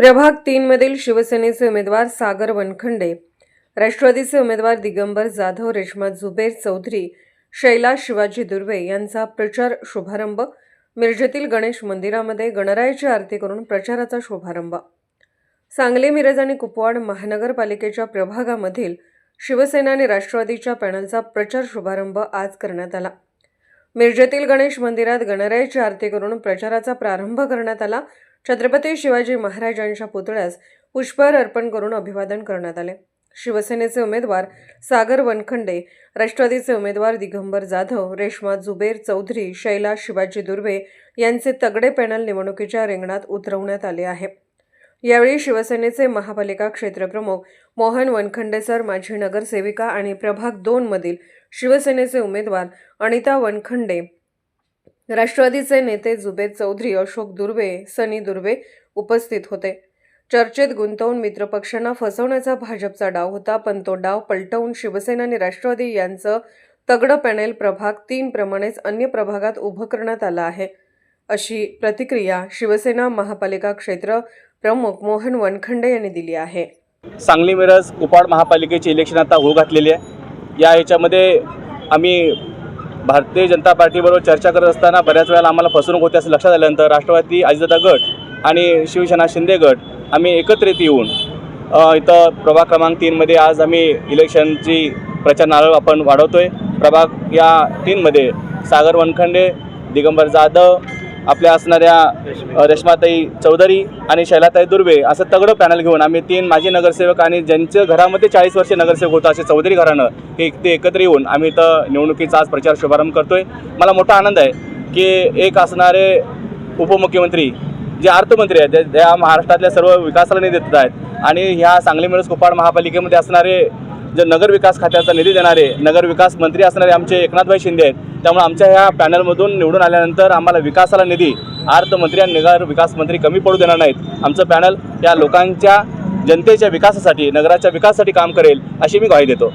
प्रभाग 3 मधील शिवसेनेचे उमेदवार सागर वनखंडे, राष्ट्रवादीचे उमेदवार दिगंबर जाधव, रेश्मा जुबेर चौधरी, शैला शिवाजी दुर्वे यांचा प्रचार शुभारंभ. मिरजेतील गणेश मंदिरामध्ये गणरायाची आरती करून प्रचाराचा शुभारंभ. सांगली, मिरज आणि कुपवाड महानगरपालिकेच्या प्रभागामधील शिवसेना आणि राष्ट्रवादीच्या पॅनलचा प्रचार शुभारंभ आज करण्यात आला. मिरजेतील गणेश मंदिरात गणरायाची आरती करून प्रचाराचा प्रारंभ करण्यात आला. छत्रपती शिवाजी महाराजांच्या पुतळ्यास पुष्पहार अर्पण करून अभिवादन करण्यात आले. शिवसेनेचे उमेदवार सागर वनखंडे, राष्ट्रवादीचे उमेदवार दिगंबर जाधव, रेश्मा जुबेर चौधरी, शैला शिवाजी दुर्वे यांचे तगडे पॅनल निवडणुकीच्या रिंगणात उतरवण्यात आले आहे. यावेळी शिवसेनेचे महापालिका क्षेत्रप्रमुख मोहन वनखंडे सर, माजी नगरसेविका आणि प्रभाग 2 मधील शिवसेनेचे उमेदवार अनिता वनखंडे, राष्ट्रवादीचे नेते जुबेर चौधरी, अशोक दुर्वे, सनी दुर्वे उपस्थित होते. चर्चेत गुंतवून मित्रपक्षांना फसवण्याचा भाजपचा डाव होता, पण तो डाव पलटवून शिवसेना आणि राष्ट्रवादी यांचं तगडं पॅनेल प्रभाग 3 प्रमाणेच अन्य प्रभागात उभं करण्यात आलं आहे, अशी प्रतिक्रिया शिवसेना महापालिका क्षेत्र प्रमुख मोहन वनखंडे यांनी दिली आहे. सांगली, मिरज, कुपवाड महापालिकेचे इलेक्शन आता होऊ घातलेली आहे. या ह्याच्यामध्ये आम्ही भारतीय जनता पार्टीबरोबर चर्चा करत असताना बऱ्याच वेळेला आम्हाला फसवणूक होते असं लक्षात आल्यानंतर राष्ट्रवादी अजितदादा गट आणि शिवसेना शिंदे गट आम्ही एकत्रित येऊन इथं प्रभाग क्रमांक 3मध्ये आज आम्ही इलेक्शनची प्रचार नारळ आपण वाढवतोय. प्रभाग या 3मध्ये सागर वनखंडे, दिगंबर जाधव, आपल्या असणाऱ्या रेश्माताई चौधरी आणि शैलाताई दुर्वे असं तगडं पॅनल घेऊन आम्ही 3 माजी नगरसेवक आणि ज्यांच्या घरामध्ये 40 वर्षे नगरसेवक होतं असे चौधरी घराणं ते एकत्र येऊन आम्ही इथं निवडणुकीचा आज प्रचार शुभारंभ करतोय. मला मोठा आनंद आहे की एक असणारे उपमुख्यमंत्री जे अर्थमंत्री आहेत, त्या महाराष्ट्रातल्या सर्व विकासाला निधी देत आहेत आणि ह्या सांगली, मिरज, कुपवाड महापालिकेमध्ये असणारे जे नगर विकास खात्याचा निधी देणारे नगर विकास मंत्री असणारे आमचे एकनाथभाई शिंदे आहेत. त्यामुळे आमच्या ह्या पॅनलमधून निवडून आल्यानंतर आम्हाला विकासाला निधी अर्थमंत्री आणि नगर विकास मंत्री कमी पडू देणार नाहीत. आमचं पॅनल या लोकांच्या जनतेच्या विकासासाठी, नगराच्या विकासासाठी काम करेल अशी मी ग्वाही देतो.